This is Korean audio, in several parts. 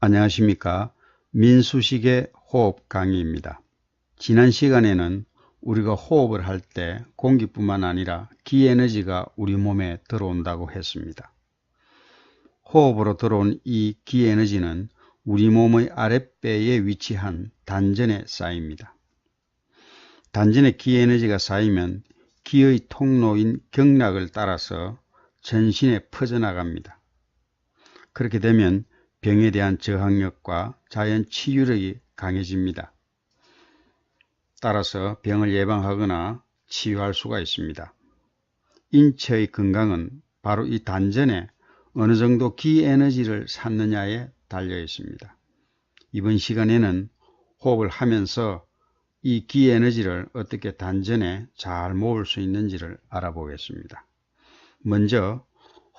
안녕하십니까. 민수식의 호흡 강의입니다. 지난 시간에는 우리가 호흡을 할 때 공기뿐만 아니라 기에너지가 우리 몸에 들어온다고 했습니다. 호흡으로 들어온 이 기에너지는 우리 몸의 아랫배에 위치한 단전에 쌓입니다. 단전에 기에너지가 쌓이면 기의 통로인 경락을 따라서 전신에 퍼져나갑니다. 그렇게 되면 병에 대한 저항력과 자연 치유력이 강해집니다. 따라서 병을 예방하거나 치유할 수가 있습니다. 인체의 건강은 바로 이 단전에 어느 정도 기에너지를 쌓느냐에 달려 있습니다. 이번 시간에는 호흡을 하면서 이 기에너지를 어떻게 단전에 잘 모을 수 있는지를 알아보겠습니다. 먼저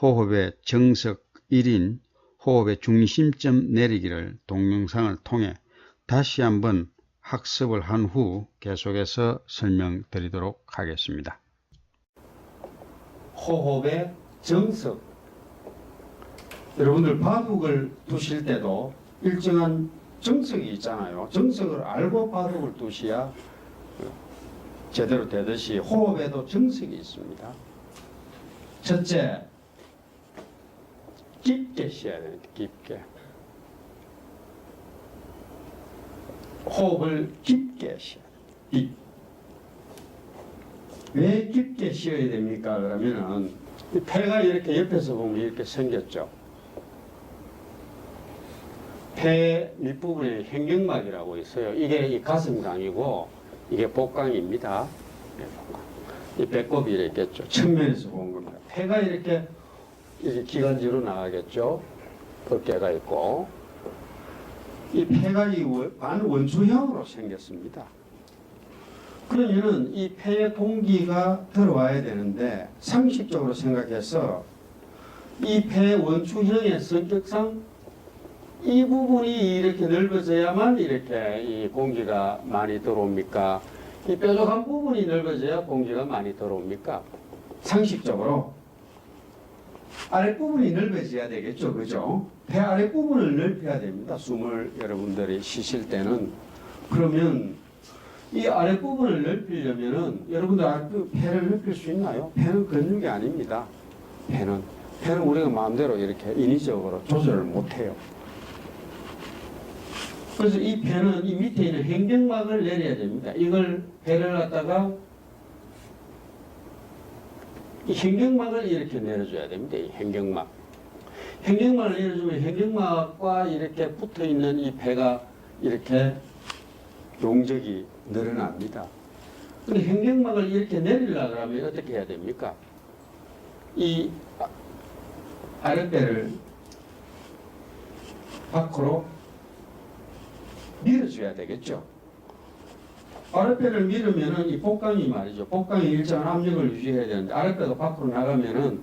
호흡의 정석 1인 호흡의 중심점 내리기를 동영상을 통해 다시 한번 학습을 한 후 계속해서 설명드리도록 하겠습니다. 호흡의 정석. 여러분들 바둑을 두실 때도 일정한 정석이 있잖아요. 정석을 알고 바둑을 두셔야 제대로 되듯이 호흡에도 정석이 있습니다. 첫째, 깊게 쉬어야 됩니다. 깊게. 호흡을 깊게 쉬어야 됩니다. 왜 깊게 쉬어야 됩니까? 그러면은 폐가 이렇게 옆에서 보면 이렇게 생겼죠. 폐 밑부분에 횡격막이라고 있어요. 이게 이 가슴강이고 이게 복강입니다. 이 배꼽이 이렇게 있죠. 측면에서 본 겁니다. 폐가 이렇게 기관지로 나가겠죠. 어깨가 있고 이 폐가 이 반원추형으로 생겼습니다. 그러면은 이 폐에 공기가 들어와야 되는데 상식적으로 생각해서 이 폐 원추형의 성격상 이 부분이 이렇게 넓어져야만 이렇게 이 공기가 많이 들어옵니까? 이 뾰족한 부분이 넓어져야 공기가 많이 들어옵니까? 상식적으로 아랫부분이 넓어져야 되겠죠. 그죠? 배 아랫부분을 넓혀야 됩니다. 숨을 여러분들이 쉬실 때는. 그러면 이 아랫부분을 넓히려면은 여러분들 폐를 넓힐 수 있나요? 폐는 근육이 아닙니다. 폐는 우리가 마음대로 이렇게 인위적으로 조절을 못해요. 그래서 이 폐는 이 밑에 있는 횡격막을 내려야 됩니다. 이걸 폐를 갖다가 이 횡격막을 이렇게 내려줘야 됩니다. 이 횡격막. 횡격막을 내려주면 횡격막과 이렇게 붙어 있는 이 폐가 이렇게 용적이 늘어납니다. 근데 횡격막을 이렇게 내리려고 하면 어떻게 해야 됩니까? 이 아랫배를 밖으로 밀어줘야 되겠죠. 아랫배를 밀으면은 이 복강이 말이죠. 복강이 일정한 압력을 유지해야 되는데 아랫배가 밖으로 나가면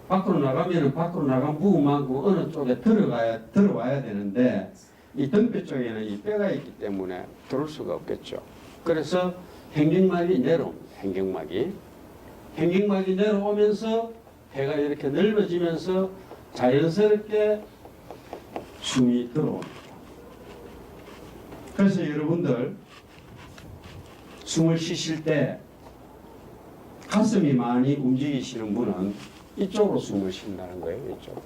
밖으로 나간 부분만큼 어느 쪽에 들어와야 되는데 이 등뼈 쪽에는 이 뼈가 있기 때문에 들어올 수가 없겠죠. 그래서 횡격막이 내려옵니다. 횡격막이 내려오면서 폐가 이렇게 넓어지면서 자연스럽게 숨이 들어옵니다. 그래서 여러분들 숨을 쉬실 때 가슴이 많이 움직이시는 분은 이쪽으로 숨을 쉰다는 거예요. 이쪽.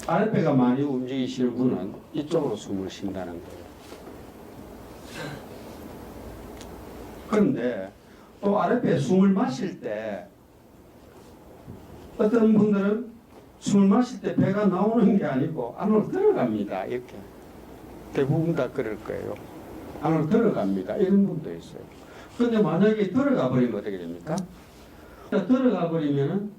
아랫배가 많이 움직이시는 분은 이쪽으로 숨을 쉰다는 거예요. 그런데 또 아랫배에 숨을 마실 때 어떤 분들은 숨을 마실 때 배가 나오는 게 아니고 안으로 들어갑니다. 이렇게. 대부분 다 그럴 거예요. 안으로 들어갑니다. 이런 분도 있어요. 그런데 만약에 들어가 버리면 어떻게 됩니까? 들어가 버리면은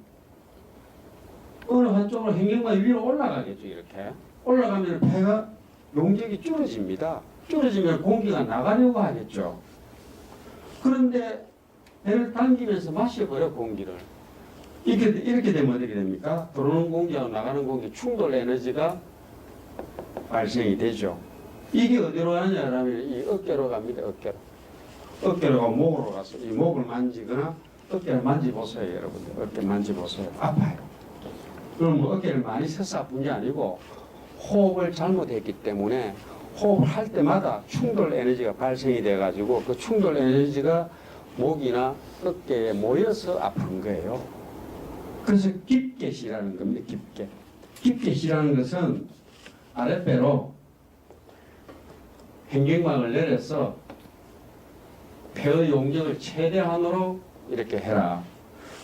어느 한쪽으로 횡격막이 위로 올라가겠죠. 이렇게. 올라가면 폐가 용적이 줄어집니다. 줄어지면 공기가 나가려고 하겠죠. 그런데 배를 당기면서 마셔버려 공기를. 이렇게 되면 어떻게 됩니까? 들어오는 공기하고 나가는 공기 충돌 에너지가 발생이 되죠. 이게 어디로 가느냐 하면 이 어깨로 갑니다. 어깨로 가고 목으로 가서 이 목을 만지거나 어깨를 만지보세요. 여러분들 어깨 만지보세요. 아파요. 그럼 뭐 어깨를 많이 섰을 뿐이 아니고 호흡을 잘못했기 때문에 호흡을 할 때마다 충돌 에너지가 발생이 돼가지고 그 충돌 에너지가 목이나 어깨에 모여서 아픈 거예요. 그래서 깊게 쉬라는 겁니다. 깊게. 깊게 쉬라는 것은 아랫배로 행경막을 내려서 폐의 용적을 최대한으로 이렇게 해라.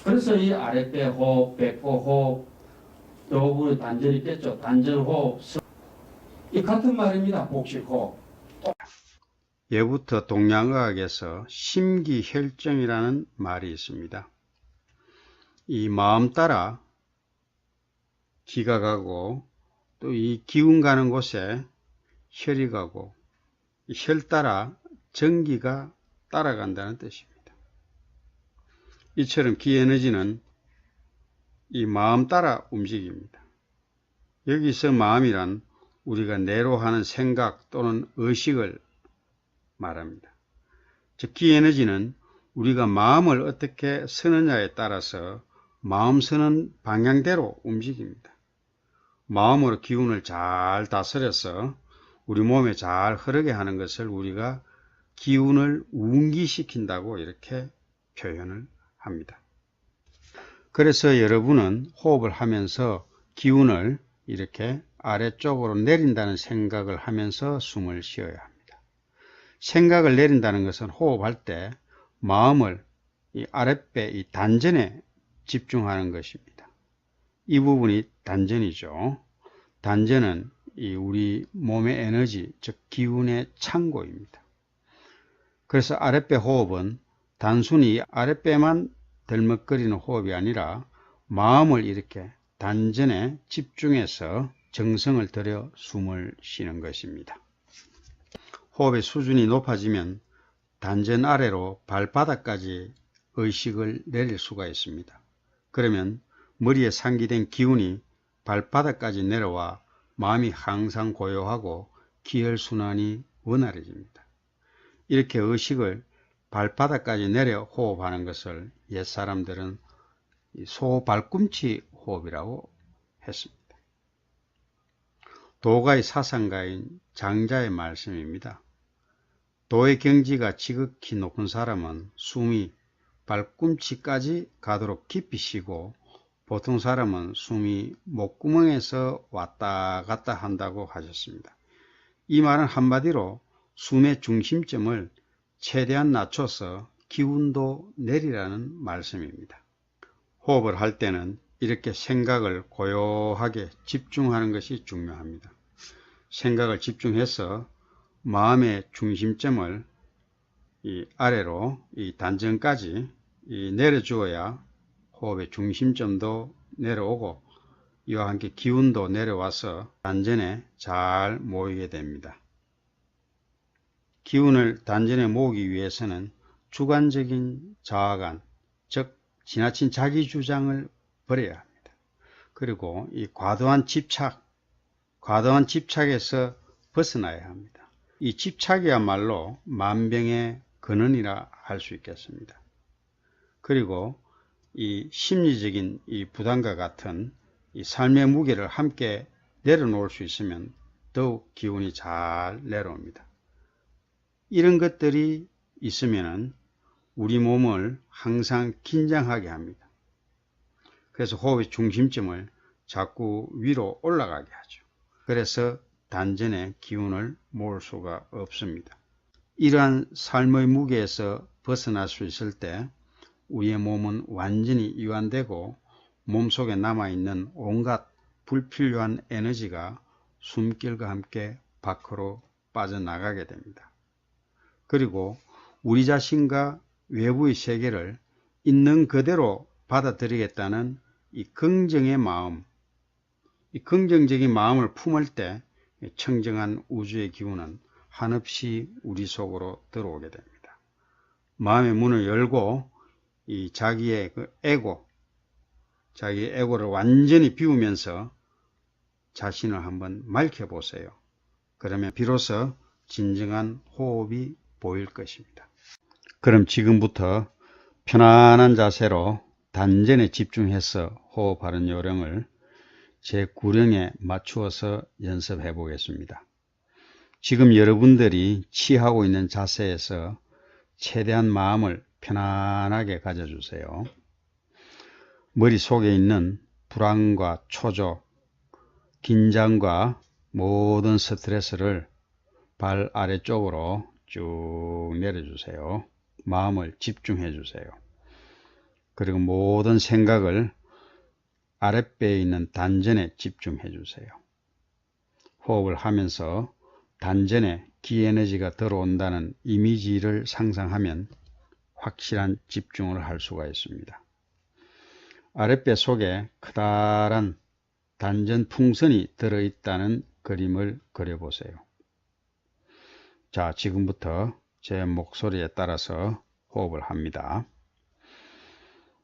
그래서 이 아랫배 호흡, 배꼽 호흡, 이 부분에 단전이 있겠죠. 단전 호흡. 이 같은 말입니다. 복식 호흡. 예부터 동양의학에서 심기혈정이라는 말이 있습니다. 이 마음 따라 기가 가고 또 이 기운 가는 곳에 혈이 가고 혈 따라 전기가 따라간다는 뜻입니다. 이처럼 기에너지는 이 마음 따라 움직입니다. 여기서 마음이란 우리가 뇌로 하는 생각 또는 의식을 말합니다. 즉 기에너지는 우리가 마음을 어떻게 쓰느냐에 따라서 마음 쓰는 방향대로 움직입니다. 마음으로 기운을 잘 다스려서 우리 몸에 잘 흐르게 하는 것을 우리가 기운을 운기시킨다고 이렇게 표현을 합니다. 그래서 여러분은 호흡을 하면서 기운을 이렇게 아래쪽으로 내린다는 생각을 하면서 숨을 쉬어야 합니다. 생각을 내린다는 것은 호흡할 때 마음을 이 아랫배 이 단전에 집중하는 것입니다. 이 부분이 단전이죠. 단전은 이 우리 몸의 에너지, 즉 기운의 창고입니다. 그래서 아랫배 호흡은 단순히 아랫배만 덜먹거리는 호흡이 아니라 마음을 이렇게 단전에 집중해서 정성을 들여 숨을 쉬는 것입니다. 호흡의 수준이 높아지면 단전 아래로 발바닥까지 의식을 내릴 수가 있습니다. 그러면 머리에 상기된 기운이 발바닥까지 내려와 마음이 항상 고요하고 기혈순환이 원활해집니다. 이렇게 의식을 발바닥까지 내려 호흡하는 것을 옛사람들은 소발꿈치 호흡이라고 했습니다. 도가의 사상가인 장자의 말씀입니다. 도의 경지가 지극히 높은 사람은 숨이 발꿈치까지 가도록 깊이 쉬고 보통 사람은 숨이 목구멍에서 왔다 갔다 한다고 하셨습니다. 이 말은 한마디로 숨의 중심점을 최대한 낮춰서 기운도 내리라는 말씀입니다. 호흡을 할 때는 이렇게 생각을 고요하게 집중하는 것이 중요합니다. 생각을 집중해서 마음의 중심점을 이 아래로 이 단전까지 내려주어야 호흡의 중심점도 내려오고 이와 함께 기운도 내려와서 단전에 잘 모이게 됩니다. 기운을 단전에 모으기 위해서는 주관적인 자아관, 즉 지나친 자기 주장을 버려야 합니다. 그리고 이 과도한 집착에서 벗어나야 합니다. 이 집착이야말로 만병의 근원이라 할 수 있겠습니다. 그리고 이 심리적인 이 부담과 같은 이 삶의 무게를 함께 내려놓을 수 있으면 더욱 기운이 잘 내려옵니다. 이런 것들이 있으면 우리 몸을 항상 긴장하게 합니다. 그래서 호흡의 중심점을 자꾸 위로 올라가게 하죠. 그래서 단전에 기운을 모을 수가 없습니다. 이러한 삶의 무게에서 벗어날 수 있을 때 우리의 몸은 완전히 이완되고 몸속에 남아있는 온갖 불필요한 에너지가 숨길과 함께 밖으로 빠져나가게 됩니다. 그리고 우리 자신과 외부의 세계를 있는 그대로 받아들이겠다는 이 긍정의 마음, 이 긍정적인 마음을 품을 때 청정한 우주의 기운은 한없이 우리 속으로 들어오게 됩니다. 마음의 문을 열고 이 자기의 자기의 에고를 완전히 비우면서 자신을 한번 맑혀보세요. 그러면 비로소 진정한 호흡이 보일 것입니다. 그럼 지금부터 편안한 자세로 단전에 집중해서 호흡하는 요령을 제 구령에 맞추어서 연습해 보겠습니다. 지금 여러분들이 취하고 있는 자세에서 최대한 마음을 편안하게 가져주세요. 머릿속에 있는 불안과 초조, 긴장과 모든 스트레스를 발 아래쪽으로 쭉 내려주세요. 마음을 집중해 주세요. 그리고 모든 생각을 아랫배에 있는 단전에 집중해 주세요. 호흡을 하면서 단전에 기에너지가 들어온다는 이미지를 상상하면 확실한 집중을 할 수가 있습니다. 아랫배 속에 커다란 단전 풍선이 들어있다는 그림을 그려보세요. 자, 지금부터 제 목소리에 따라서 호흡을 합니다.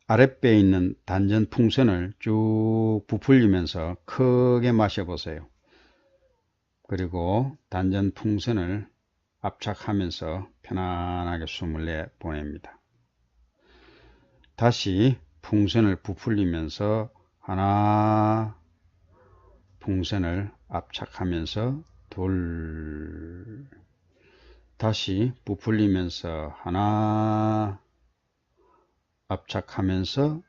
아랫배에 있는 단전 풍선을 쭉 부풀리면서 크게 마셔보세요. 그리고 단전 풍선을 압착하면서 편안하게 숨을 내보냅니다. 다시 풍선을 부풀리면서 하나, 풍선을 압착하면서 둘, 다시 부풀리면서 하나, 압착하면서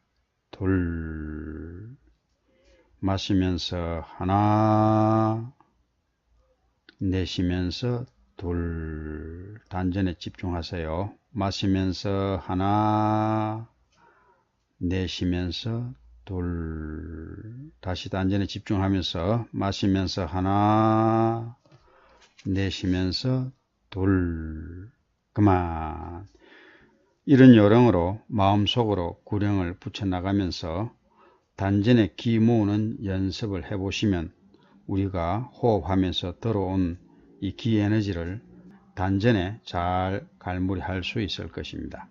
둘, 마시면서 하나, 내쉬면서 둘, 단전에 집중하세요. 마시면서 하나, 내쉬면서 둘, 다시 단전에 집중하면서 마시면서 하나, 내쉬면서 둘, 그만. 이런 요령으로 마음속으로 구령을 붙여나가면서 단전에 기 모으는 연습을 해보시면 우리가 호흡하면서 들어온 이 기 에너지를 단전에 잘 갈무리할 수 있을 것입니다.